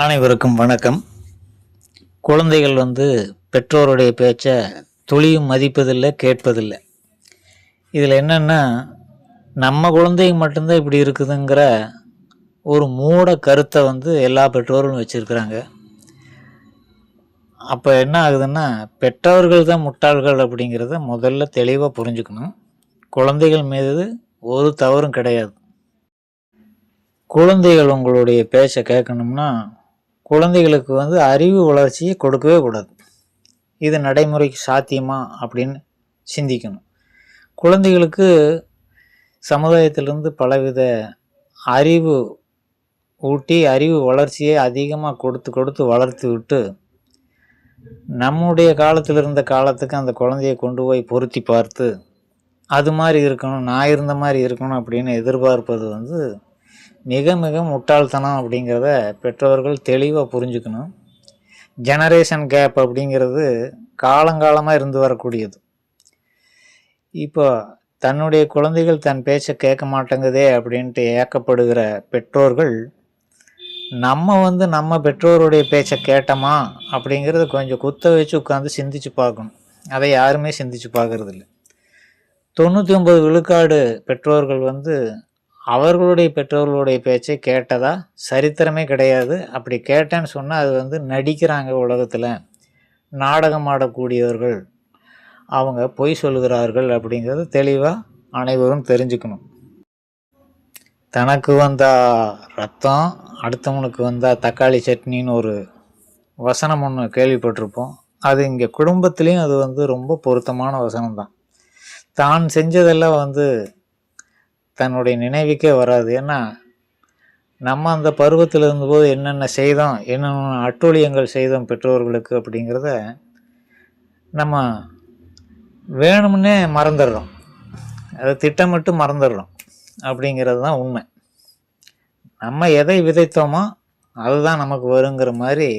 அனைவருக்கும் வணக்கம். குழந்தைகள் பெற்றோருடைய பேச்சை துளியும் மதிப்பதில்லை, கேட்பதில்லை. இதில் என்னென்னா, நம்ம குழந்தைங்க மட்டும்தான் இப்படி இருக்குதுங்கிற ஒரு மூட கருத்தை எல்லா பெற்றோர்களும் வச்சுருக்கிறாங்க. அப்போ என்ன ஆகுதுன்னா, பெற்றோர்கள் தான் முட்டாள்கள் அப்படிங்கிறத முதல்ல தெளிவாக புரிஞ்சுக்கணும். குழந்தைகள் மீது ஒரு தவறும் கிடையாது. குழந்தைகள் உங்களுடைய பேச்சை கேட்கணும்னா, குழந்தைகளுக்கு அறிவு வளர்ச்சியை கொடுக்கவே கூடாது. இது நடைமுறைக்கு சாத்தியமா அப்படின்னு சிந்திக்கணும். குழந்தைகளுக்கு சமுதாயத்திலிருந்து பலவித அறிவு ஊட்டி அறிவு வளர்ச்சியை அதிகமாக கொடுத்து வளர்த்து விட்டு, நம்முடைய காலத்தில் இருந்த காலத்துக்கு அந்த குழந்தையை கொண்டு போய் பொருத்தி பார்த்து அது மாதிரி இருக்கணும், நான் இருந்த மாதிரி இருக்கணும் அப்படின்னு எதிர்பார்ப்பது மிக மிக முட்டாள்தனம் அப்படிங்கிறத பெற்றோர்கள் தெளிவாக புரிஞ்சுக்கணும். ஜெனரேஷன் கேப் அப்படிங்கிறது காலங்காலமாக இருந்து வரக்கூடியது. இப்போ தன்னுடைய குழந்தைகள் தன் பேச்சை கேட்க மாட்டேங்குதே அப்படின்ட்டு ஏக்கப்படுகிற பெற்றோர்கள், நம்ம பெற்றோருடைய பேச்சை கேட்டோமா அப்படிங்கிறத கொஞ்சம் குத்த வச்சு உட்காந்து சிந்திச்சு பார்க்கணும். அதை யாருமே சிந்திச்சு பார்க்கறதில்ல. 99 விழுக்காடு பெற்றோர்கள் அவர்களுடைய பெற்றோர்களுடைய பேச்சை கேட்டதா சரித்திரமே கிடையாது. அப்படி கேட்டேன்னு சொன்னால் அது நடிக்கிறாங்க. உலகத்தில் நாடகம் ஆடக்கூடியவர்கள், அவங்க பொய் சொல்லுகிறார்கள் அப்படிங்கிறது தெளிவாக அனைவரும் தெரிஞ்சுக்கணும். தனக்கு வந்தால் ரத்தம், அடுத்தவனுக்கு வந்தால் தக்காளி சட்னின்னு ஒரு வசனம் ஒன்று கேள்விப்பட்டிருப்போம். அது இங்கே குடும்பத்துலேயும் அது ரொம்ப பொருத்தமான வசனம் தான். தான் செஞ்சதெல்லாம் தன்னுடைய நினைவுக்கே வராது. ஏன்னா நம்ம அந்த பருவத்தில் இருந்தபோது என்னென்ன செய்தோம், என்னென்ன அட்டூழியங்கள் செய்தோம் பெற்றோர்களுக்கு அப்படிங்கிறத நம்ம வேணும்னே மறந்துடுறோம். அதை திட்டமிட்டு மறந்துடுறோம் அப்படிங்கிறது தான் உண்மை. நம்ம எதை விதைத்தோமோ அதுதான் நமக்கு வருங்கிற மாதிரி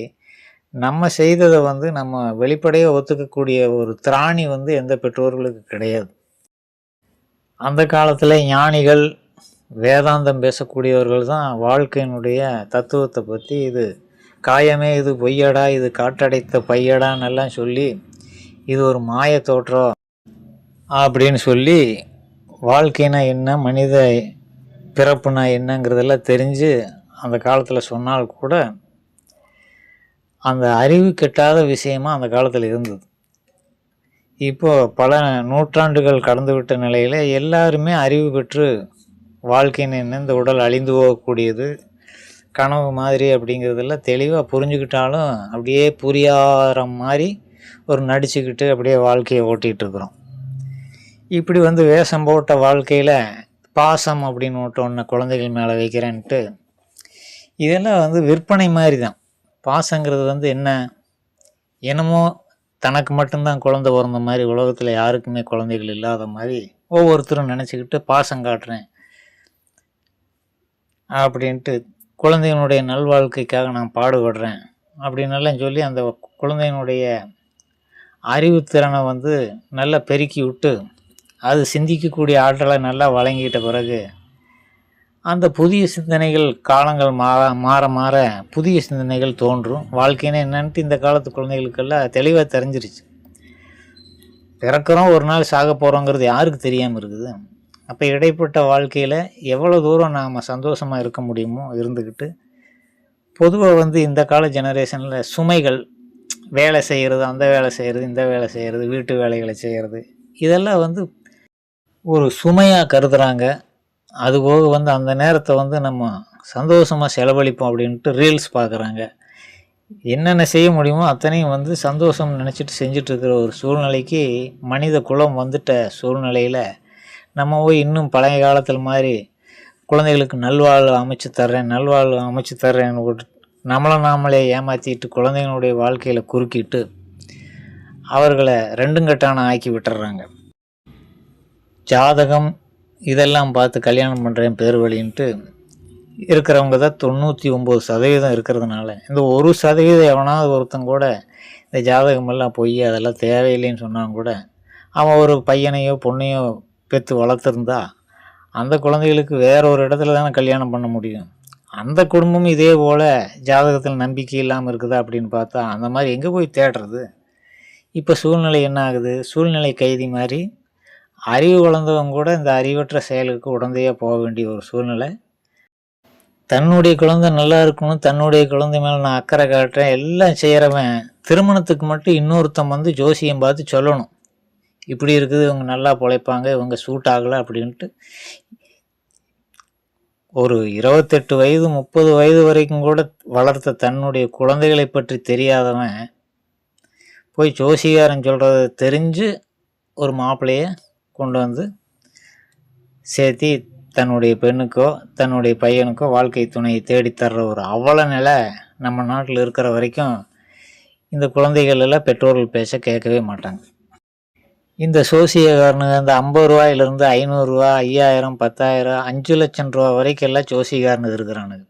நம்ம செய்ததை நம்ம வெளிப்படையாக ஒத்துக்கக்கூடிய ஒரு திராணி எந்த பெற்றோர்களுக்கு கிடையாது. அந்த காலத்தில் ஞானிகள், வேதாந்தம் பேசக்கூடியவர்கள் தான் வாழ்க்கையினுடைய தத்துவத்தை பற்றி, இது காயமே இது பொய்யடா, இது காற்றடைத்த பையடான்னு எல்லாம் சொல்லி, இது ஒரு மாய தோற்றம் அப்படின்னு சொல்லி, வாழ்க்கைனா என்ன, மனித பிறப்புனா என்னங்கிறதெல்லாம் தெரிஞ்சு அந்த காலத்தில் சொன்னால் கூட அந்த அறிவு கெட்டாத விஷயமா அந்த காலத்தில் இருந்தது. இப்போது பல நூற்றாண்டுகள் கடந்துவிட்ட நிலையில் எல்லாருமே அறிவு பெற்று வாழ்க்கைன்னு என்ன, இந்த உடல் அழிந்து போகக்கூடியது, கனவு மாதிரி அப்படிங்கிறதெல்லாம் தெளிவாக புரிஞ்சுக்கிட்டாலும் அப்படியே புரியாத மாதிரி ஒரு நடிச்சுக்கிட்டு அப்படியே வாழ்க்கையை ஓட்டிகிட்டு இருக்கிறோம். இப்படி வேஷம் போட்ட வாழ்க்கையில் பாசம் அப்படின்னு ஒன்று குழந்தைகள் மேலே வைக்கிறேன்ட்டு, இதெல்லாம் விற்பனை மாதிரி தான். பாசங்கிறது என்ன, என்னமோ தனக்கு மட்டும்தான் குழந்தை பிறந்த மாதிரி, உலகத்தில் யாருக்குமே குழந்தைகள் இல்லாத மாதிரி ஒவ்வொருத்தரும் நினச்சிக்கிட்டு பாசம் காட்டுறேன் அப்படின்ட்டு, குழந்தையினுடைய நல்வாழ்க்கைக்காக நான் பாடுபடுறேன் அப்படின்னெல்லாம் சொல்லி அந்த குழந்தையினுடைய அறிவுத்திறனை நல்லா பெருக்கி விட்டு, அது சிந்திக்கக்கூடிய ஆற்றலை நல்லா வழங்கிட்ட பிறகு அந்த புதிய சிந்தனைகள் காலங்கள் மாற மாற புதிய சிந்தனைகள் தோன்றும். வாழ்க்கைன்னு என்னன்ட்டு இந்த காலத்து குழந்தைகளுக்கெல்லாம் தெளிவாக தெரிஞ்சிருச்சு. பிறக்கிறோம், ஒரு நாள் சாக போகிறோங்கிறது யாருக்கு தெரியாமல் இருக்குது. அப்போ இடைப்பட்ட வாழ்க்கையில் எவ்வளோ தூரம் நாம் சந்தோஷமாக இருக்க முடியுமோ இருந்துக்கிட்டு, பொதுவாக இந்த கால ஜெனரேஷனில் சுமைகள், வேலை செய்கிறது, அந்த வேலை செய்கிறது, இந்த வேலை செய்கிறது, வீட்டு வேலைகளை செய்கிறது, இதெல்லாம் ஒரு சுமையாக கருதுகிறாங்க. அதுபோக அந்த நேரத்தை நம்ம சந்தோஷமாக செலவழிப்போம் அப்படின்ட்டு ரீல்ஸ் பார்க்குறாங்க. என்னென்ன செய்ய முடியுமோ அத்தனையும் சந்தோஷம் நினச்சிட்டு செஞ்சிட்ருக்கிற ஒரு சூழ்நிலைக்கு மனித குலம் வந்துட்ட சூழ்நிலையில் நம்ம போய் இன்னும் பழைய காலத்தில் மாதிரி குழந்தைகளுக்கு நல்வாழ்வு அமைச்சு தர்றேன்னு நாமளே ஏமாற்றிட்டு குழந்தைங்களுடைய வாழ்க்கையில் குறுக்கிட்டு அவர்களை ரெண்டுங்கட்டான ஆக்கி விட்டுறாங்க. ஜாதகம் இதெல்லாம் பார்த்து கல்யாணம் பண்ணுறேன் பேர் வழின்ட்டு இருக்கிறவங்க தான் 99% இருக்கிறதுனால, இந்த 1% எவனாவது ஒருத்தன் கூட இந்த ஜாதகமெல்லாம் பொய், அதெல்லாம் தேவையில்லைன்னு சொன்னாங்க கூட, அவன் ஒரு பையனையோ பொண்ணையோ பெற்று வளர்த்துருந்தா அந்த குழந்தைகளுக்கு வேற ஒரு இடத்துல தானே கல்யாணம் பண்ண முடியும். அந்த குடும்பமும் இதே போல் ஜாதகத்தில் நம்பிக்கை இல்லாமல் இருக்குதா அப்படின்னு பார்த்தா அந்த மாதிரி எங்கே போய் தேடுறது? இப்போ சூழ்நிலை என்ன ஆகுது? சூழ்நிலை கைதி மாதிரி அறிவு வளர்ந்தவங்க கூட இந்த அறிவற்ற செயலுக்கு உடந்தையாக போக வேண்டிய ஒரு சூழ்நிலை. தன்னுடைய குழந்தை நல்லா இருக்கணும், தன்னுடைய குழந்தை மேலே நான் அக்கறை காட்டுறேன் எல்லாம் செய்கிறவன் திருமணத்துக்கு மட்டும் இன்னொருத்தன் வந்து ஜோசியம் பார்த்து சொல்லணும், இப்படி இருக்குது, இவங்க நல்லா பிழைப்பாங்க, இவங்க சூட் ஆகலை அப்படின்ட்டு. ஒரு 28 வயது 30 வயது வரைக்கும் கூட வளர்த்த தன்னுடைய குழந்தைகளை பற்றி தெரியாதவன் போய் ஜோசிகாரன் சொல்கிறத தெரிஞ்சு ஒரு மாப்பிள்ளையை கொண்டு வந்து சேர்த்தி தன்னுடைய பெண்ணுக்கோ தன்னுடைய பையனுக்கோ வாழ்க்கை துணையை தேடித்தர்ற ஒரு அவல நிலை நம்ம நாட்டில் இருக்கிற வரைக்கும் இந்த குழந்தைகள் எல்லாம் பெற்றோர்கள் பேச கேட்கவே மாட்டாங்க. இந்த ஜோசியக்காரனுங்க அந்த 50 ரூபாயிலிருந்து 500 ரூபா, 5000, 10,000, 5 லட்சம் ரூபா வரைக்கும் எல்லாம் ஜோசியக்காரனுங்க இருக்கிறானுங்க.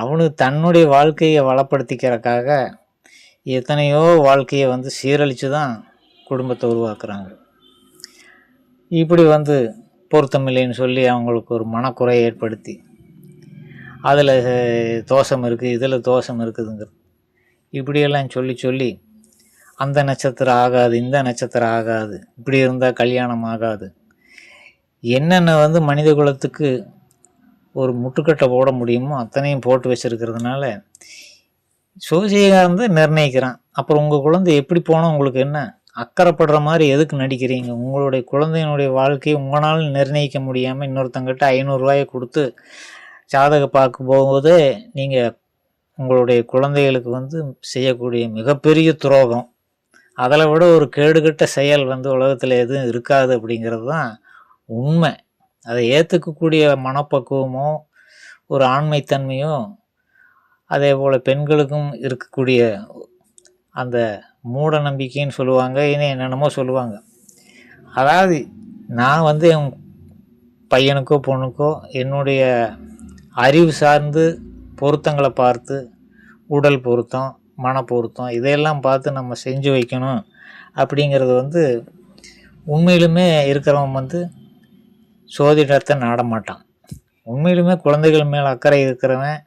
அவனுக்கு தன்னுடைய வாழ்க்கையை வளப்படுத்திக்கிறதுக்காக எத்தனையோ வாழ்க்கையை வந்து சீரழித்து தான் குடும்பத்தை உருவாக்குறாங்க. இப்படி வந்து பொருத்தமில்லைன்னு சொல்லி அவங்களுக்கு ஒரு மனக்குறை ஏற்படுத்தி அதில் தோஷம் இருக்குது, இதில் தோஷம் இருக்குதுங்கிறது இப்படியெல்லாம் சொல்லி சொல்லி அந்த நட்சத்திரம் ஆகாது, இந்த நட்சத்திரம் ஆகாது, இப்படி இருந்தால் கல்யாணம் ஆகாது, என்னென்ன வந்து மனித குலத்துக்கு ஒரு முட்டுக்கட்டை போட முடியுமோ அத்தனையும் போட்டு வச்சுருக்கிறதுனால ஜோசியக்காரன் தான் நிர்ணயிக்கிறான். அப்புறம் உங்கள் குழந்தை எப்படி போனால் உங்களுக்கு என்ன? அக்கறைப்படுற மாதிரி எதுக்கு நடிக்கிறீங்க? உங்களுடைய குழந்தையினுடைய வாழ்க்கையை உங்களால் நிர்ணயிக்க முடியாமல் இன்னொருத்தங்கிட்ட 500 ரூபாயை கொடுத்து ஜாதகம் பார்க்க போகும்போது நீங்கள் உங்களுடைய குழந்தைகளுக்கு வந்து செய்யக்கூடிய மிகப்பெரிய துரோகம். அதில் விட ஒரு கேடுகட்ட செயல் வந்து உலகத்தில் எதுவும் இருக்காது அப்படிங்கிறது தான் உண்மை. அதை ஏற்றுக்கக்கூடிய மனப்பக்குவமோ ஒரு ஆண்மைத்தன்மையோ அதே போல் பெண்களுக்கும் இருக்கக்கூடிய அந்த மூட நம்பிக்கைன்னு சொல்லுவாங்க, இன்னும் என்னென்னமோ சொல்லுவாங்க. அதாவது நான் வந்து என் பையனுக்கோ பொண்ணுக்கோ என்னுடைய அறிவு சார்ந்து பொருத்தங்களை பார்த்து, உடல் பொருத்தம், மன பொருத்தம் இதையெல்லாம் பார்த்து நம்ம செஞ்சு வைக்கணும் அப்படிங்கிறது வந்து உண்மையிலுமே இருக்கிறவன் வந்து சோதிடத்தை நாட மாட்டான். உண்மையிலுமே குழந்தைகள் மேலே அக்கறை இருக்கிறவன்,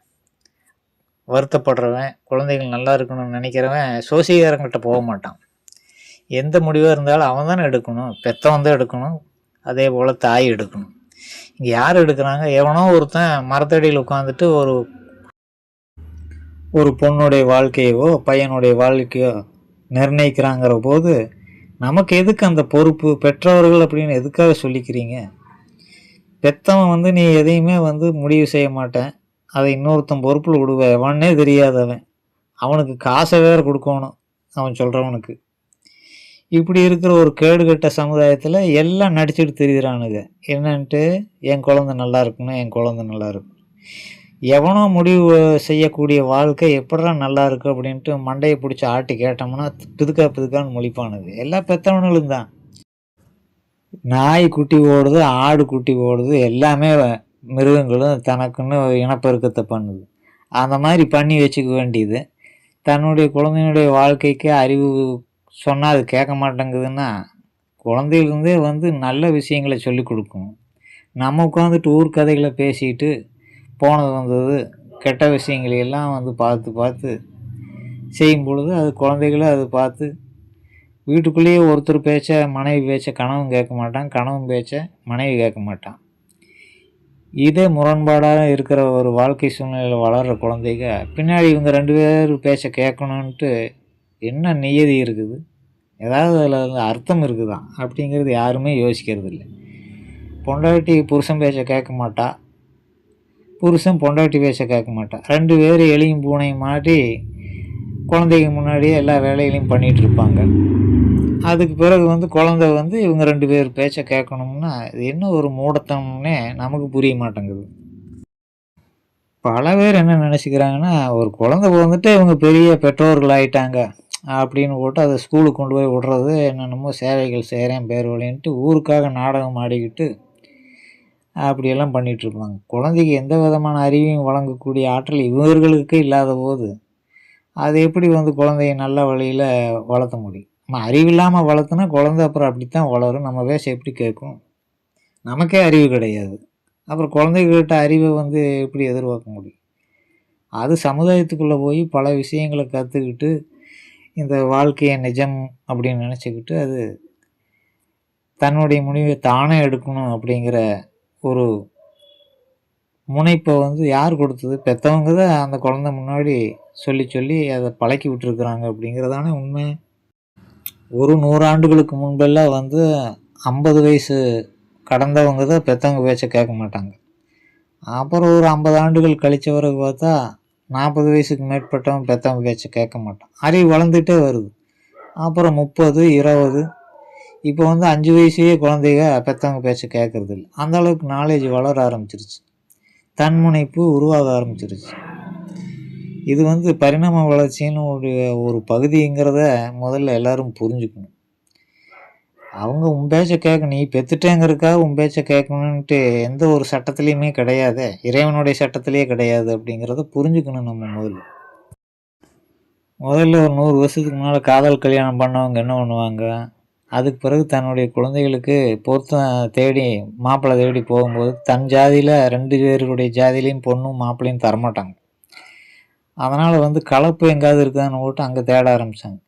வருத்தப்படுறவன், குழந்தைகள் நல்லா இருக்கணும்னு நினைக்கிறவன் ஜோசியக்காரங்கிட்ட போக மாட்டான். எந்த முடிவாக இருந்தாலும் அவன் தானே எடுக்கணும், பெற்றவன் தான் எடுக்கணும், அதே போல் தாய் எடுக்கணும். இங்கே யார் எடுக்கிறாங்க? எவனோ ஒருத்தன் மரத்தடியில் உட்காந்துட்டு ஒரு பொண்ணுடைய வாழ்க்கையவோ பையனுடைய வாழ்க்கையோ நிர்ணயிக்கிறாங்கிற போது நமக்கு எதுக்கு அந்த பொறுப்பு? பெற்றவர்கள் அப்படின்னு எதுக்காக சொல்லிக்கிறீங்க? பெற்றவன் வந்து நீ எதையுமே வந்து முடிவு செய்ய மாட்டேன், அதை இன்னொருத்தன் பொறுப்பில் விடுவேன், எவனே தெரியாதவன், அவனுக்கு காசை வேறு கொடுக்கணும் அவன் சொல்கிறவனுக்கு. இப்படி இருக்கிற ஒரு கேடுகட்ட சமுதாயத்தில் எல்லாம் நடிச்சுட்டு தெரிகிறானுங்க. என்னன்ட்டு என் குழந்தை நல்லா இருக்கணும், என் குழந்தை நல்லா இருக்கும். எவனோ முடிவு செய்யக்கூடிய வாழ்க்கை எப்படா நல்லா இருக்குது அப்படின்ட்டு மண்டையை பிடிச்சி ஆட்டி கேட்டோம்னா பிதுக்கான்னு முழிப்பானுது. எல்லா பெற்றவனுங்களும் தான். நாய் குட்டி ஓடுது, ஆடு குட்டி ஓடுது, எல்லாமே மிருகங்களும் தனக்குன்னு இனப்பெருக்கத்தை பண்ணுது. அந்த மாதிரி பண்ணி வச்சுக்க வேண்டியது. தன்னுடைய குழந்தையினுடைய வாழ்க்கைக்கு அறிவு சொன்னால் அது கேட்க மாட்டேங்குதுன்னா குழந்தையிலேருந்தே வந்து நல்ல விஷயங்களை சொல்லி கொடுக்கும். நம்ம உட்காந்துட்டு ஊர் கதைகளை பேசிட்டு போனது வந்தது கெட்ட விஷயங்களையெல்லாம் வந்து பார்த்து செய்யும் பொழுது அது குழந்தைகளை அது பார்த்து வீட்டுக்குள்ளேயே ஒருத்தர் பேச்ச மனைவி பேச்ச கணவன் கேட்க மாட்டான், கணவன் பேச்ச மனைவி கேட்க மாட்டான். இதே முரண்பாடாக இருக்கிற ஒரு வாழ்க்கை சூழ்நிலையில் வளர்கிற குழந்தைங்க பின்னாடி இவங்க 2 பேர் பேச்ச கேட்கணுன்ட்டு என்ன நியதி இருக்குது? ஏதாவது அதில் வந்து அர்த்தம் இருக்குதா அப்படிங்கிறது யாருமே யோசிக்கிறது இல்லை. பொண்டாட்டி புருஷன் பேச்ச கேட்க மாட்டா, புருஷன் பொண்டாட்டி பேச்ச கேட்க மாட்டா. 2 பேர் எலியும் பூனையும் மாட்டி குழந்தைக்கு முன்னாடியே எல்லா வேலைகளையும் பண்ணிகிட்டு இருப்பாங்க. அதுக்கு பிறகு வந்து குழந்தை வந்து இவங்க 2 பேர் பேச்ச கேட்கணும்னா இது என்ன ஒரு மூடத்தனம்னே நமக்கு புரிய மாட்டேங்குது. பல பேர் என்ன நினச்சிக்கிறாங்கன்னா ஒரு குழந்தை வந்துட்டு இவங்க பெரிய பெற்றோர்கள் ஆகிட்டாங்க அப்படின்னு போட்டு அதை ஸ்கூலுக்கு கொண்டு போய் விடுறது, என்னென்னமோ சேவைகள் செய்கிறேன் பேர் வழின்ட்டு ஊருக்காக நாடகம் ஆடிக்கிட்டு அப்படியெல்லாம் பண்ணிகிட்ருப்பாங்க. குழந்தைக்கு எந்த விதமான அறிவையும் வழங்கக்கூடிய ஆற்றல் இவர்களுக்கு இல்லாத போது அது எப்படி வந்து குழந்தைய நல்ல வழியில் வளர்த்த முடியும்? நம்ம அறிவில்லாமல் வளர்த்துனா குழந்தை அப்புறம் அப்படித்தான் வளரும். நம்ம பேச எப்படி கேட்கும்? நமக்கே அறிவு கிடையாது. அப்புறம் குழந்தைகிட்ட அறிவை வந்து எப்படி எதிர்பார்க்க முடியும்? அது சமுதாயத்துக்குள்ளே போய் பல விஷயங்களை கற்றுக்கிட்டு இந்த வாழ்க்கையை நிஜம் அப்படின்னு நினச்சிக்கிட்டு அது தன்னுடைய முடிவை தானே எடுக்கணும் அப்படிங்கிற ஒரு முனைப்பை வந்து யார் கொடுத்தது? பெற்றவங்க தான் அந்த குழந்தை முன்னாடி சொல்லி சொல்லி அதை பழக்கி விட்டுருக்குறாங்க அப்படிங்கிறதான உண்மை. ஒரு 100 ஆண்டுகளுக்கு முன்பெல்லாம் வந்து 50 வயசு கடந்தவங்க தான் பெற்றவங்க பேச்சை கேட்க மாட்டாங்க. அப்புறம் ஒரு 50 ஆண்டுகள் கழித்த பிறகு பார்த்தா 40 வயசுக்கு மேற்பட்டவன் பெற்றவங்க பேச்சை கேட்க மாட்டான். அறிவு வளர்ந்துகிட்டே வருது. அப்புறம் 30, 20, இப்போ வந்து 5 வயசுலேயே குழந்தைங்க பெற்றவங்க பேச்சை கேட்கறது இல்லை. அந்த அளவுக்கு நாலேஜ் வளர ஆரம்பிச்சிருச்சு, தன்முனைப்பு உருவாக ஆரம்பிச்சிருச்சு. இது வந்து பரிணாம வளர்ச்சின்னு ஒரு பகுதிங்கிறத முதல்ல எல்லாரும் புரிஞ்சுக்கணும். அவங்க உன் பேச்சை கேட்க, நீ பெற்றுட்டேங்கிறதுக்காக உன் பேச்சை கேட்கணுன்ட்டு எந்த ஒரு சட்டத்துலேயுமே கிடையாது, இறைவனுடைய சட்டத்திலேயே கிடையாது அப்படிங்கிறத புரிஞ்சுக்கணும். நம்ம முதல்ல ஒரு 100 வருஷத்துக்கு முன்னால் காதல் கல்யாணம் பண்ணவங்க என்ன பண்ணுவாங்க? அதுக்கு பிறகு தன்னுடைய குழந்தைகளுக்கு பொருத்தம் தேடி மாப்பிள்ளை தேடி போகும்போது தன் ஜாதியில் 2 பேருடைய ஜாதியிலையும் பொண்ணும் மாப்பிள்ளையும் தரமாட்டாங்க. அதனால் வந்து கலப்பு எங்காவது இருக்கான்னு போட்டு அங்கே தேட ஆரம்பித்தாங்க.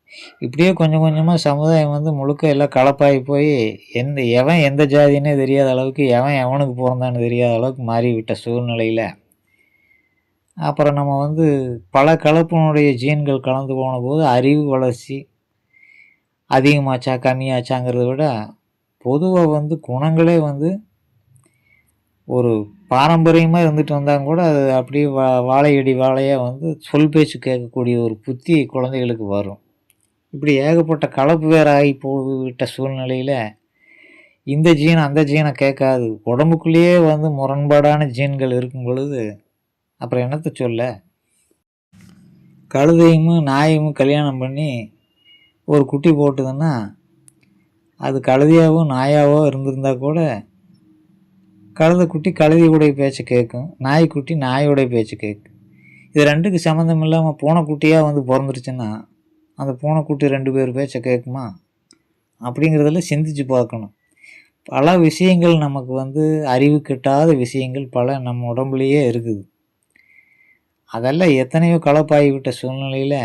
இப்படியே கொஞ்சம் கொஞ்சமாக சமுதாயம் வந்து முழுக்க எல்லாம் கலப்பாகி போய் எவன் எந்த ஜாதின்னே தெரியாத அளவுக்கு, எவன் எவனுக்கு பிறந்தான்னு தெரியாத அளவுக்கு மாறிவிட்ட சூழ்நிலையில் அப்புறம் நம்ம வந்து பல கலப்பினுடைய ஜீன்கள் கலந்து போன போது அறிவு வளர்ச்சி அதிகமாச்சா கம்மியாச்சாங்கிறத விட பொதுவாக வந்து குணங்களே வந்து ஒரு பாரம்பரியமாக இருந்துட்டு வந்தாங்க கூட அது அப்படியே வாழையடி வாழையாக வந்து சொல் பேச்சு கேட்கக்கூடிய ஒரு புத்தி குழந்தைகளுக்கு வரும். இப்படி ஏகப்பட்ட கலப்பு வேற ஆகி போய்விட்ட சூழ்நிலையில் இந்த ஜீன் அந்த ஜீனை கேட்காது, உடம்புக்குள்ளேயே வந்து முரண்பாடான ஜீன்கள் இருக்கும் பொழுது அப்புறம் என்னத்தை சொல்ல? கழுதையும் நாயும் கல்யாணம் பண்ணி ஒரு குட்டி போட்டுதுன்னா அது கழுதையாவோ நாயாவோ இருந்திருந்தா கூட கழுதைக்குட்டி கழுதையுடைய பேச்சை கேட்கும், நாய்க்குட்டி நாயோடைய பேச்சு கேட்கும். இது ரெண்டுக்கு சம்மந்தம் இல்லாமல் பூனைக்குட்டியாக வந்து பிறந்துருச்சுன்னா அந்த பூனைக்குட்டி 2 பேர் பேச்சை கேட்குமா? அப்படிங்கிறதெல்லாம் சிந்திச்சு பார்க்கணும். பல விஷயங்கள் நமக்கு வந்து அறிவு கெட்டாத விஷயங்கள் பல நம்ம உடம்புலையே இருக்குது. அதெல்லாம் எத்தனையோ கலப்பாகிவிட்ட சூழ்நிலையில்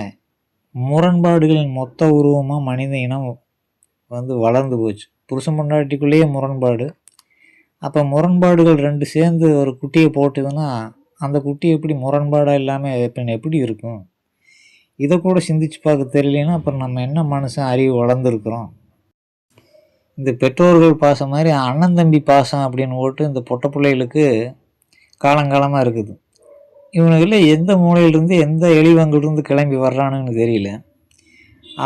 முரண்பாடுகளின் மொத்த உருவமாக மனித இனம் வந்து வளர்ந்து போச்சு. புருஷன் பொண்டாட்டிக்குள்ளேயே முரண்பாடு. அப்போ முரண்பாடுகள் 2 சேர்ந்து ஒரு குட்டியை போட்டுதுன்னா அந்த குட்டி எப்படி முரண்பாடாக இல்லாமல் எப்படி இருக்கும்? இதை கூட சிந்திச்சு பார்க்க தெரியலன்னா அப்புறம் நம்ம என்ன மனுஷன் அறிவு வளர்ந்துருக்குறோம்? இந்த பெற்றோர்கள் பாசம் மாதிரி அண்ணன் தம்பி பாசம் அப்படின்னு போட்டு இந்த பொட்ட பிள்ளைகளுக்கு காலங்காலமாக இருக்குது. இவனுக்குள்ள எந்த மூலையிலிருந்து எந்த எலிவங்கிலிருந்து கிளம்பி வர்றானுன்னு தெரியல.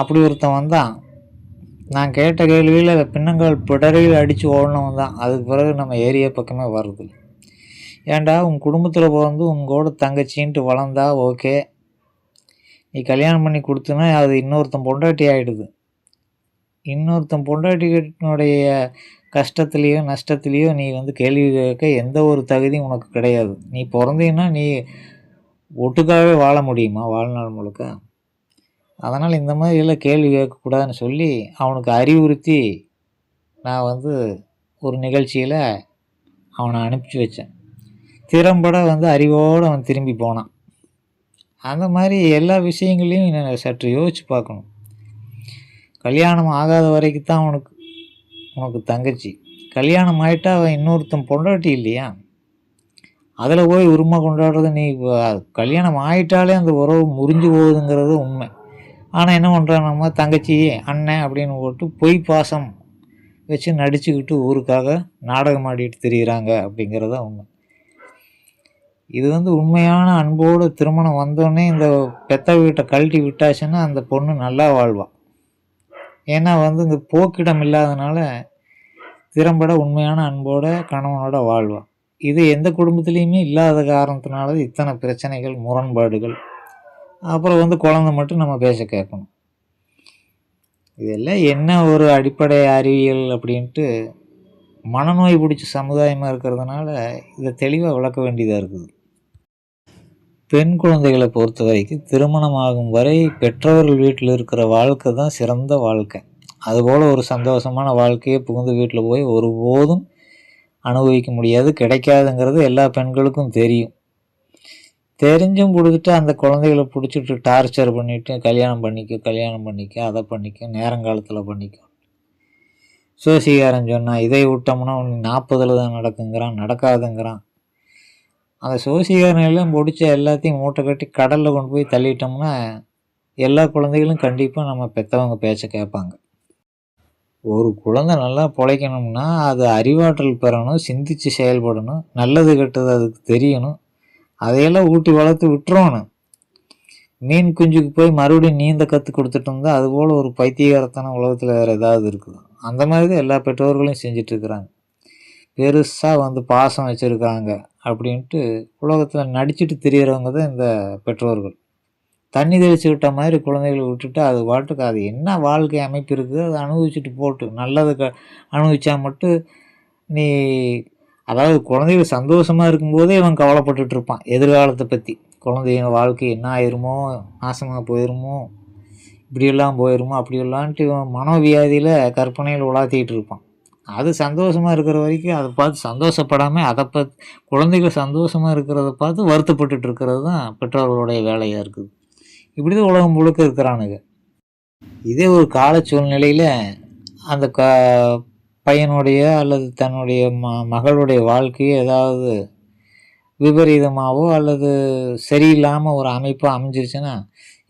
அப்படி ஒருத்தன் வந்தான், நான் கேட்ட கேள்வியில் பின்னங்கால் பிடரையில் அடித்து ஓடினவன் தான். அதுக்கு பிறகு நம்ம ஏரியா பக்கமே வருது. ஏண்டா உன் குடும்பத்தில் பிறந்து உங்களோட தங்கச்சின்ட்டு வளர்ந்தா ஓகே, நீ கல்யாணம் பண்ணி கொடுத்தனா அது இன்னொருத்தன் பொண்டாட்டி ஆகிடுது. இன்னொருத்தன் பொண்டாட்டினுடைய கஷ்டத்துலேயோ நஷ்டத்துலேயோ நீ வந்து கேள்வி கேட்க எந்த ஒரு தகுதியும் உனக்கு கிடையாது. நீ பிறந்தீங்கன்னா நீ ஒட்டுக்காகவே வாழ முடியுமா வாழ்நாள் முழுக்க? அதனால் இந்த மாதிரி எல்லாம் கேள்வி கேட்கக்கூடாதுன்னு சொல்லி அவனுக்கு அறிவுறுத்தி நான் வந்து ஒரு நிகழ்ச்சியில் அவனை அனுப்பிச்சி வச்சேன். திறம்பட வந்து அறிவோடு அவன் திரும்பி போனான். அந்த மாதிரி எல்லா விஷயங்களையும் சற்று யோசித்து பார்க்கணும். கல்யாணம் ஆகாத வரைக்கும் தான் உனக்கு தங்கச்சி. கல்யாணம் ஆகிட்டா அவன் இன்னொருத்தன் பொண்டாட்டி இல்லையா? அதில் போய் உரிமை கொண்டாடுறது. நீ கல்யாணம் ஆகிட்டாலே அந்த உறவு முறிஞ்சு போகுதுங்கிறது உண்மை. ஆனால் என்ன பண்ணுறான், நம்ம தங்கச்சி அண்ணன் அப்படின்னு போட்டு பொய் பாசம் வச்சு நடிச்சுக்கிட்டு ஊருக்காக நாடகம் ஆடிட்டு திரிகிறாங்க அப்படிங்கிறத உண்மை. இது வந்து உண்மையான அன்போடு திருமணம் வந்தோடனே இந்த பெத்த வீட்டை கழட்டி விட்டாச்சுன்னா அந்த பொண்ணு நல்லா வாழ்வாள். ஏன்னா வந்து இந்த போக்கிடம் இல்லாதனால திறம்பட உண்மையான அன்போட கணவனோட வாழ்வாள். இது எந்த குடும்பத்துலேயுமே இல்லாத காரணத்தினால இத்தனை பிரச்சனைகள், முரண்பாடுகள். அப்புறம் வந்து குழந்தை மட்டும் நம்ம பேச கேட்கணும். இதெல்லாம் என்ன ஒரு அடிப்படை அறிவியல் அப்படின்ட்டு மனநோய் பிடிச்ச சமுதாயமாக இருக்கிறதுனால இதை தெளிவாக விளக்க வேண்டியதாக இருக்குது. பெண் குழந்தைகளை பொறுத்த வரைக்கும் திருமணம் ஆகும் வரை பெற்றோர்கள் வீட்டில் இருக்கிற வாழ்க்கை தான் சிறந்த வாழ்க்கை. அதுபோல் ஒரு சந்தோஷமான வாழ்க்கையை புகுந்த வீட்டில் போய் ஒருபோதும் அனுபவிக்க முடியாது, கிடைக்காதுங்கிறது எல்லா பெண்களுக்கும் தெரியும். தெரிஞ்சும் கொடுத்துட்டு அந்த குழந்தைகளை பிடிச்சிட்டு டார்ச்சர் பண்ணிவிட்டு கல்யாணம் பண்ணிக்க அதை பண்ணிக்க நேரங்காலத்தில் பண்ணிக்க. சோசிகாரன் சொன்னான் இதை விட்டோம்னா உனக்கு 40 தான் நடக்குங்கிறான், நடக்காதுங்கிறான். அந்த சோசிகாரன் எல்லாம் பிடிச்ச எல்லாத்தையும் மூட்டை கட்டி கடலில் கொண்டு போய் தள்ளிட்டோம்னா எல்லா குழந்தைகளும் கண்டிப்பாக நம்ம பெற்றவங்க பேச்ச கேட்பாங்க. ஒரு குழந்தை நல்லா பிழைக்கணும்னா அது அறிவாற்றல் பெறணும், சிந்தித்து செயல்படணும், நல்லது கெட்டது அதுக்கு தெரியணும். அதையெல்லாம் ஊட்டி வளர்த்து விட்டுறணும். மீன் குஞ்சுக்கு போய் மறுபடியும் நீந்த கற்றுக் கொடுத்துட்டு இருந்தால் அதுபோல் ஒரு பைத்தியகாரத்தான உலகத்தில் வேறு ஏதாவது இருக்குது. அந்த மாதிரி தான் எல்லா பெற்றோர்களையும் செஞ்சிட்ருக்குறாங்க. பெருசாக பாசம் வச்சுருக்காங்க அப்படின்ட்டு உலகத்தில் நடிச்சுட்டு திரியிறவங்க தான் இந்த பெற்றோர்கள். தண்ணி தெளித்து விட்ட மாதிரி குழந்தைகளை விட்டுட்டு அது பாட்டுக்கு அது என்ன வாழ்க்கை அமைப்பு இருக்குது அதை அனுபவிச்சுட்டு போட்டு நல்லதை அனுபவிச்சா மட்டும் நீ, அதாவது குழந்தைகள் சந்தோஷமாக இருக்கும்போதே இவன் கவலைப்பட்டுட்டு இருப்பான் எதிர்காலத்தை பற்றி. குழந்தைங்க வாழ்க்கை என்ன ஆயிருமோ, நாசமாக போயிருமோ, இப்படியெல்லாம் போயிருமோ அப்படியெல்லான்ட்டு இவன் மனோவியாதியில் கற்பனையில் உலாத்திக்கிட்டு இருப்பான். அது சந்தோஷமாக இருக்கிற வரைக்கும் அதை பார்த்து சந்தோஷப்படாமல் அதை பார்த்து குழந்தைகள் சந்தோஷமாக இருக்கிறத பார்த்து வருத்தப்பட்டுட்டு இருக்கிறது தான் பெற்றோர்களுடைய வேலையாக இருக்குது. இப்படி தான் உலகம் முழுக்க இருக்கிறானுங்க. இதே ஒரு கால சூழ்நிலையில் அந்த பையனுடைய அல்லது தன்னுடைய மகளுடைய வாழ்க்கையை ஏதாவது விபரீதமாகவோ அல்லது சரியில்லாமல் ஒரு அமைப்பாக அமைஞ்சிருச்சுன்னா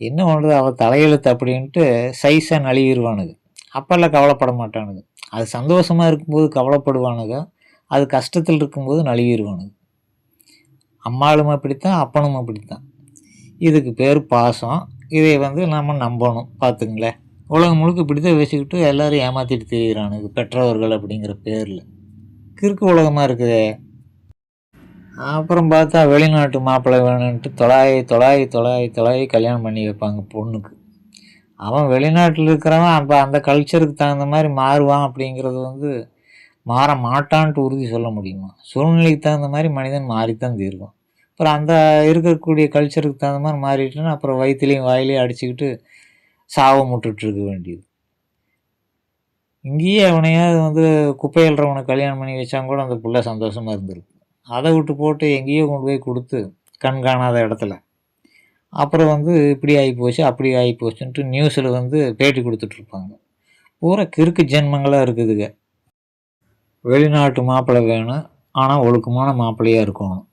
என்ன பண்ணுறது, அவள் தலையெழுத்து அப்படின்ட்டு சைஸாக நழுவிடுவானுங்க. அப்போல்லாம் கவலைப்பட மாட்டானுங்க. அது சந்தோஷமாக இருக்கும்போது கவலைப்படுவானுங்க, அது கஷ்டத்தில் இருக்கும்போது நழுவிடுவானுங்க. அம்மாளும் அப்படித்தான், அப்பனும் அப்படித்தான். இதுக்கு பேர் பாசம். இதை நம்ம நம்பணும். பார்த்துங்களேன், உலகம் முழுக்க இப்படி தான் வச்சுக்கிட்டு எல்லோரும் ஏமாற்றிட்டு தெரிகிறானுங்க பெற்றோர்கள் அப்படிங்கிற பேரில். கிறுக்கு உலகமாக இருக்குது. அப்புறம் பார்த்தா வெளிநாட்டு மாப்பிள்ளை வேணுன்ட்டு தொலாயி கல்யாணம் பண்ணி வைப்பாங்க பொண்ணுக்கு. அவன் வெளிநாட்டில் இருக்கிறவன் அப்போ அந்த கல்ச்சருக்கு தகுந்த மாதிரி மாறுவான் அப்படிங்கிறது மாற மாட்டான்ட்டு உறுதி சொல்ல முடியுமா? சூழ்நிலைக்கு தகுந்த மாதிரி மனிதன் மாறித்தான் தீருவான். அப்புறம் அந்த இருக்கக்கூடிய கல்ச்சருக்கு தகுந்த மாதிரி மாறிட்டுன்னா அப்புறம் வயிற்றுலையும் வாயிலையும் அடிச்சுக்கிட்டு சாவம் முட்டுட்ருக்க வேண்டியது. இங்கேயே அவனையாவது குப்பை அள்ளுறவனை கல்யாணம் பண்ணி வச்சாங்க கூட அந்த பிள்ளை சந்தோஷமாக இருந்திருக்கு. அதை விட்டு போட்டு எங்கேயோ கொண்டு போய் கொடுத்து கண்காணாத இடத்துல அப்புறம் இப்படி ஆகிப்போச்சு அப்படி ஆகிப்போச்சுன்ட்டு நியூஸில் பேட்டி கொடுத்துட்ருப்பாங்க. பூரா கிறுக்கு ஜென்மங்களாக இருக்குதுங்க. வெளிநாட்டு மாப்பிள்ளை வேணும், ஆனால் ஒழுக்கமான மாப்பிள்ளையாக இருக்கணும்.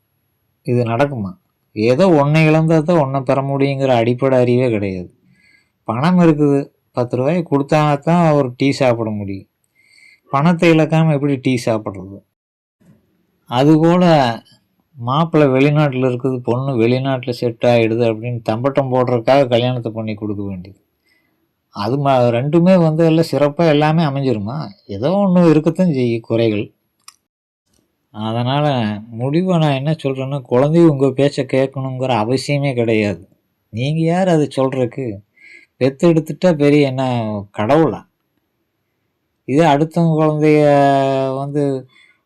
இது நடக்குமா? ஏதோ ஒன்றை இழந்தால் தான் ஒன்றை பெற முடியுங்கிற அடிப்படை அறிவே கிடையாது. பணம் இருக்குது, 10 ரூபாய் கொடுத்தா தான் ஒரு டீ சாப்பிட முடியும். பணத்தை இழக்காமல் எப்படி டீ சாப்பிட்றது? அதுபோல் மாப்பிள்ளை வெளிநாட்டில் இருக்குது, பொண்ணு வெளிநாட்டில் செட் ஆகிடுது அப்படின்னு தம்பட்டம் போடுறதுக்காக கல்யாணத்தை பண்ணி கொடுக்க வேண்டியது. அது ரெண்டுமே எல்லாம் சிறப்பாக எல்லாமே அமைஞ்சிருமா? ஏதோ ஒன்று இருக்கத்தான் செய்யும் குறைகள். அதனால் முடிவை நான் என்ன சொல்கிறேன்னா, குழந்தைய உங்கள் பேச்சை கேட்கணுங்கிற அவசியமே கிடையாது. நீங்கள் யார் அதை சொல்கிறதுக்கு? பெற்று எடுத்துட்டா பெரிய என்ன கடவுளா? இதே அடுத்தவங்க குழந்தைய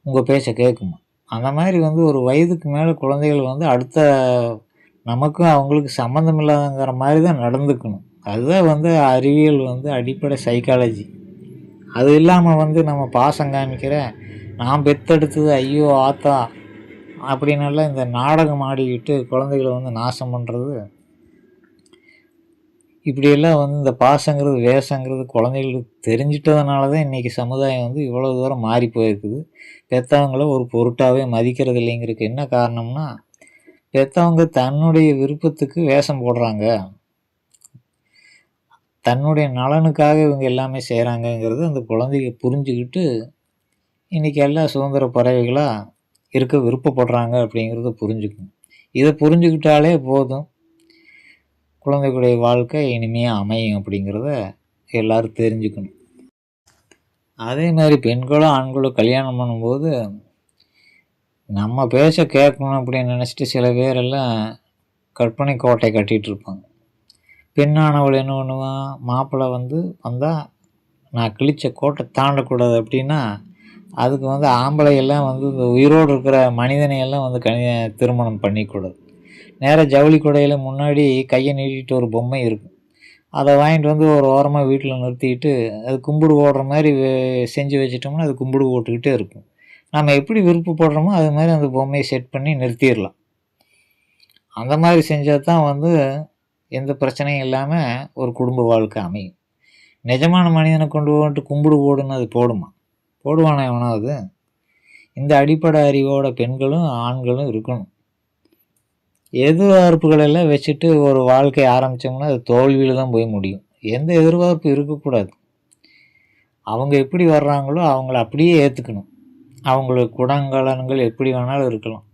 உங்கள் பேச்சை கேட்குமா? அந்த மாதிரி ஒரு வயதுக்கு மேலே குழந்தைகள் அடுத்த நமக்கும் அவங்களுக்கு சம்மந்தம் இல்லாதங்கிற மாதிரி தான் நடந்துக்கணும். அதுதான் அறிவியல் அடிப்படை சைக்காலஜி. அது இல்லாமல் நம்ம பாசம் காமிக்கிற நான் பெத்தெடுத்தது ஐயோ ஆத்தா அப்படின்னெல்லாம் இந்த நாடகம் ஆடிக்கிட்டு குழந்தைகளை நாசம் பண்ணுறது, இப்படியெல்லாம் இந்த பாசங்கிறது வேஷங்கிறது குழந்தைகளுக்கு தெரிஞ்சிட்டதுனால தான் இன்றைக்கி சமுதாயம் இவ்வளோ தூரம் மாறி போயிருக்குது. பெற்றவங்கள ஒரு பொருட்டாகவே மதிக்கிறது இல்லைங்கிறதுக்கு என்ன காரணம்னா, பெற்றவங்க தன்னுடைய விருப்பத்துக்கு வேஷம் போடுறாங்க, தன்னுடைய நலனுக்காக இவங்க எல்லாமே செய்கிறாங்கங்கிறது அந்த குழந்தைங்க புரிஞ்சுக்கிட்டு இன்றைக்கி எல்லா சுதந்திர பறவைகளாக இருக்க விருப்பப்படுறாங்க அப்படிங்கிறத புரிஞ்சுக்கணும். இதை புரிஞ்சுக்கிட்டாலே போதும், குழந்தைகளுடைய வாழ்க்கை இனிமையாக அமையும் அப்படிங்கிறத எல்லோரும் தெரிஞ்சுக்கணும். அதே மாதிரி பெண்களும் ஆண்களும் கல்யாணம் பண்ணும்போது நம்ம பேச்ச கேட்கணும் அப்படின்னு நினச்சிட்டு சில பேரெல்லாம் கற்பனை கோட்டை கட்டிகிட்டு இருப்பாங்க. பெண்ணானவள் என்ன பண்ணுவான், மாப்பிள்ளை வந்தால் நான் கிழிச்ச கோட்டை தாண்டக்கூடாது அப்படின்னா அதுக்கு ஆம்பளையெல்லாம் இந்த உயிரோடு இருக்கிற மனிதனையெல்லாம் திருமணம் பண்ணிக்கூடாது. நேராக ஜவுளி கொடையில் முன்னாடி கையை நீட்டிட்டு ஒரு பொம்மை இருக்கும், அதை வாங்கிட்டு ஒரு ஓரமாக வீட்டில் நிறுத்திக்கிட்டு அது கும்பிடு ஓடுற மாதிரி செஞ்சு வச்சிட்டோம்னா அது கும்பிடு ஓட்டுக்கிட்டே இருக்கும். நம்ம எப்படி விருப்பப்படுறோமோ அது மாதிரி அந்த பொம்மையை செட் பண்ணி நிறுத்திடலாம். அந்த மாதிரி செஞ்சால் தான் வந்து எந்த பிரச்சனையும் இல்லாமல் ஒரு குடும்ப வாழ்க்கை அமையும். நிஜமான மனிதனை கொண்டு போட்டு கும்பிடு போடுன்னு அது போடுமா? போடுவானா எவனாவது? இந்த அடிப்படை அறிவோட பெண்களும் ஆண்களும் இருக்கணும். எதிர்பார்ப்புகளெல்லாம் வச்சுட்டு ஒரு வாழ்க்கை ஆரம்பித்தோம்னா அது தோல்வியில் தான் போய் முடியும். எந்த எதிர்பார்ப்பு இருக்கக்கூடாது. அவங்க எப்படி வர்றாங்களோ அவங்கள அப்படியே ஏற்றுக்கணும். அவங்களுக்கு குணங்கலன்கள் எப்படி வேணாலும் இருக்கலாம்.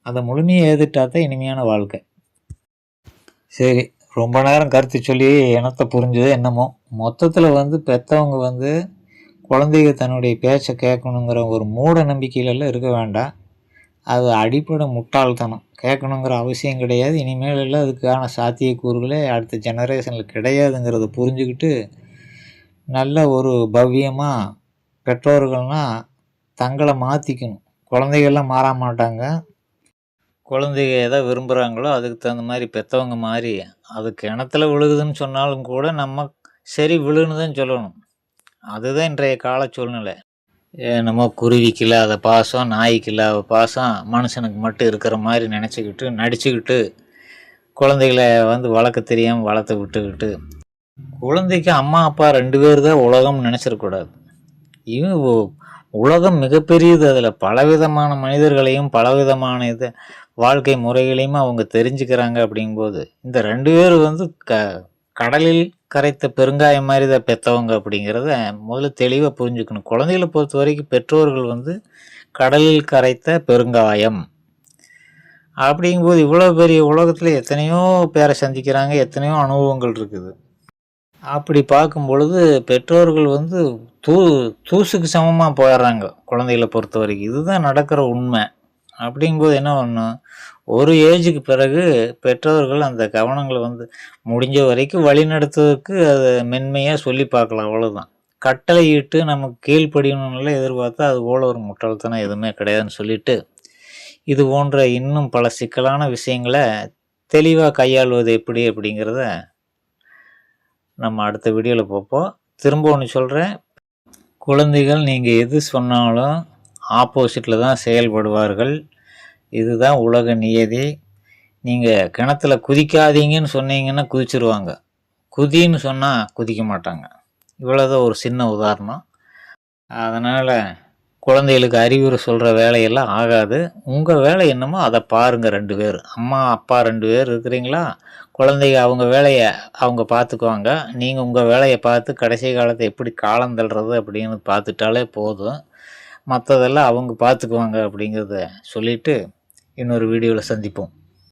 அதை முழுமையாக ஏற்றுட்டா தான் இனிமையான வாழ்க்கை. சரி, ரொம்ப நேரம் கருத்து சொல்லி இனத்தை புரிஞ்சது என்னமோ. மொத்தத்தில் வந்து பெற்றவங்க வந்து குழந்தைங்க தன்னுடைய பேச்சை கேட்கணுங்கிற ஒரு மூட நம்பிக்கையிலெல்லாம் இருக்க வேண்டாம். அது அடிப்படை முட்டாள்தனம். கேட்கணுங்கிற அவசியம் கிடையாது. இனிமேல் எல்லாம் அதுக்கான சாத்தியக்கூறுகளே அடுத்த ஜெனரேஷனில் கிடையாதுங்கிறத புரிஞ்சுக்கிட்டு நல்ல ஒரு பவ்யமாக பெற்றோர்கள்னால் தங்களை மாற்றிக்கணும். குழந்தைகள்லாம் மாற மாட்டாங்க. குழந்தைங்க எதை விரும்புகிறாங்களோ அதுக்கு தகுந்த மாதிரி பெற்றவங்க மாறி அது கிணத்துல விழுகுதுன்னு சொன்னாலும் கூட நம்ம சரி விழுன்னு தான் சொல்லணும். அதுதான் இன்றைய கால சூழ்நிலை. என்னமோ குருவிக்கு இல்லாத பாசம், நாய்க்கு இல்லாத பாசம் மனுஷனுக்கு மட்டும் இருக்கிற மாதிரி நினச்சிக்கிட்டு நடிச்சுக்கிட்டு குழந்தைகளை வந்து வளர்க்க தெரியாமல் வளர்த்து விட்டுக்கிட்டு, குழந்தைக்கு அம்மா அப்பா 2 பேர் தான் உலகம்னு நினச்சிடக்கூடாது. இவன் உலகம் மிகப்பெரியது. அதில் பலவிதமான மனிதர்களையும் பலவிதமான வாழ்க்கை முறைகளையும் அவங்க தெரிஞ்சுக்கிறாங்க. அப்படிங்கும்போது இந்த 2 பேர் வந்து கடலில் கரைத்த பெருங்காயம் மாதிரி தான் பெற்றவங்க அப்படிங்கிறத முதல்ல தெளிவாக புரிஞ்சுக்கணும். குழந்தைகளை பொறுத்த வரைக்கும் பெற்றோர்கள் வந்து கடலில் கரைத்த பெருங்காயம் அப்படிங்கும்போது இவ்வளோ பெரிய உலகத்தில் எத்தனையோ பேரை சந்திக்கிறாங்க, எத்தனையோ அனுபவங்கள் இருக்குது. அப்படி பார்க்கும் பொழுது பெற்றோர்கள் வந்து தூசுக்கு சமமாக போயிடுறாங்க குழந்தைகளை பொறுத்த வரைக்கும். இதுதான் நடக்கிற உண்மை. அப்படிங்கும்போது என்ன பண்ணணும், ஒரு ஏஜுக்கு பிறகு பெற்றோர்கள் அந்த கவனங்களை வந்து முடிஞ்ச வரைக்கும் வழிநடத்துவதற்கு அதை மென்மையாக சொல்லி பார்க்கலாம். அவ்வளோதான். கட்டளையிட்டு நமக்கு கீழ்ப்படியணும்னால எதிர்பார்த்தா அது போல ஒரு முட்டாள்தனம் எதுவுமே கிடையாதுன்னு சொல்லிட்டு, இது போன்ற இன்னும் பல சிக்கலான விஷயங்களை தெளிவாக கையாள்வது எப்படி அப்படிங்கிறத நம்ம அடுத்த வீடியோவில் பார்ப்போம். திரும்ப ஒன்று சொல்கிறேன், குழந்தைகள் நீங்கள் எது சொன்னாலும் ஆப்போசிட்டில் தான் செயல்படுவார்கள். இதுதான் உலக நியதி. நீங்கள் கிணத்துல குதிக்காதீங்கன்னு சொன்னீங்கன்னா குதிச்சிருவாங்க, குதின்னு சொன்னால் குதிக்க மாட்டாங்க. இவ்வளோதான் ஒரு சின்ன உதாரணம். அதனால் குழந்தைகளுக்கு அறிவுரை சொல்கிற வேலையெல்லாம் ஆகாது. உங்கள் வேலை என்னமோ அதை பாருங்கள். 2 பேர் அம்மா அப்பா 2 பேர் இருக்கிறீங்களா, குழந்தைங்க அவங்க வேலையை அவங்க பார்த்துக்குவாங்க. நீங்கள் உங்கள் வேலையை பார்த்து கடைசி காலத்தை எப்படி காலம் தள்ளுறது அப்படின்னு பார்த்துட்டாலே போதும். மற்றதெல்லாம் அவங்க பார்த்துக்குவாங்க அப்படிங்கிறத சொல்லிவிட்டு இன்னொரு வீடியோவில் சந்திப்போம்.